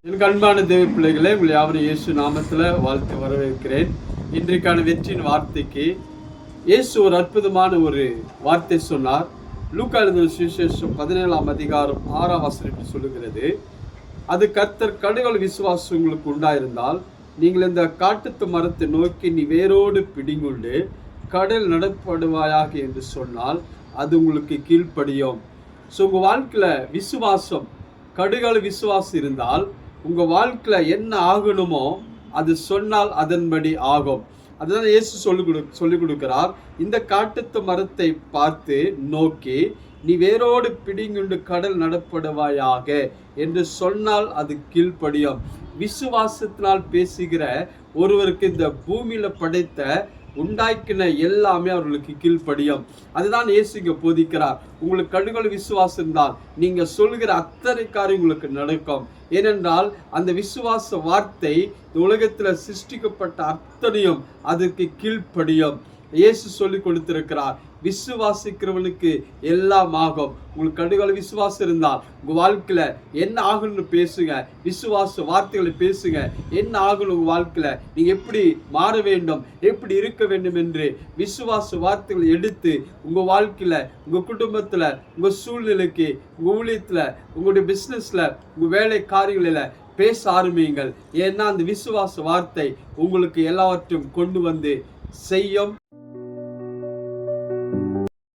எனக்கு அன்பான தேவ பிள்ளைகளை உங்களை யாவரும் இயேசு நாமத்தில் வாழ்த்து வரவேற்கிறேன். இன்றைக்கான வெற்றியின் வார்த்தைக்கு இயேசு ஒரு அற்புதமான ஒரு வார்த்தை சொன்னார். லூக்கா எழுதின சுவிசேஷம் 17ஆம் அதிகாரம் 6ஆம் வசனம் சொல்லுகிறது, அது கர்த்தர் கடுகள் விசுவாசம் உங்களுக்கு உண்டாயிருந்தால் நீங்கள் இந்த காட்டுத்து மரத்தை நோக்கி நீ வேரோடு பிடிங்குண்டு கடல் நடப்படுவாயாக என்று சொன்னால் அது உங்களுக்கு கீழ்ப்படியும். ஸோ உங்கள் வாழ்க்கையில் விசுவாசம் கடுகள் விசுவாசம் இருந்தால் உங்கள் வாழ்க்கையில் என்ன ஆகணுமோ அது சொன்னால் அதன்படி ஆகும். அதுதான் இயேசு சொல்லிக் கொடுக்கிறார். இந்த காட்டுத்து மரத்தை பார்த்து நோக்கி நீ வேரோடு பிடிங்குண்டு கடல் நடப்படுவாயாக என்று சொன்னால் அது கீழ்ப்படியும். விசுவாசத்தினால் பேசுகிற ஒருவருக்கு இந்த பூமியில படைத்த உண்டாக்கின எல்லாமே அவர்களுக்கு கீழ்ப்படியும். அதுதான் இயேசு இங்க போதிக்கிறார். உங்களுக்கு கடுகள் விசுவாசம் இருந்தால் நீங்க சொல்கிற அத்தனை காரியம் உங்களுக்கு நடக்கும். ஏனென்றால் அந்த விசுவாச வார்த்தை உலகத்துல சிருஷ்டிக்கப்பட்ட அத்தனையும் அதற்கு கீழ்ப்படியும். இயேசு சொல்லி கொடுத்திருக்கிறார், விசுவாசிக்கிறவனுக்கு எல்லாம் ஆகும். உங்களுக்கு கடுகள் விசுவாசம் இருந்தால் உங்க வாழ்க்கையில என்ன ஆகணும்னு பேசுங்க. விசுவாச வார்த்தைகளை பேசுங்க. என்ன ஆகணும் உங்க வாழ்க்கையில, நீங்க எப்படி மாற வேண்டும், எப்படி இருக்க வேண்டும் என்று விசுவாச வார்த்தைகளை எடுத்து உங்க வாழ்க்கையில, உங்க குடும்பத்துல, உங்க சூழ்நிலைக்கு, உங்க ஊழியத்துல, உங்களுடைய பிசினஸ்ல, உங்க வேலை காரியங்களில பேச ஆரம்பியுங்கள். ஏன்னா அந்த விசுவாச வார்த்தை உங்களுக்கு எல்லாவற்றையும் கொண்டு வந்து செய்யும்.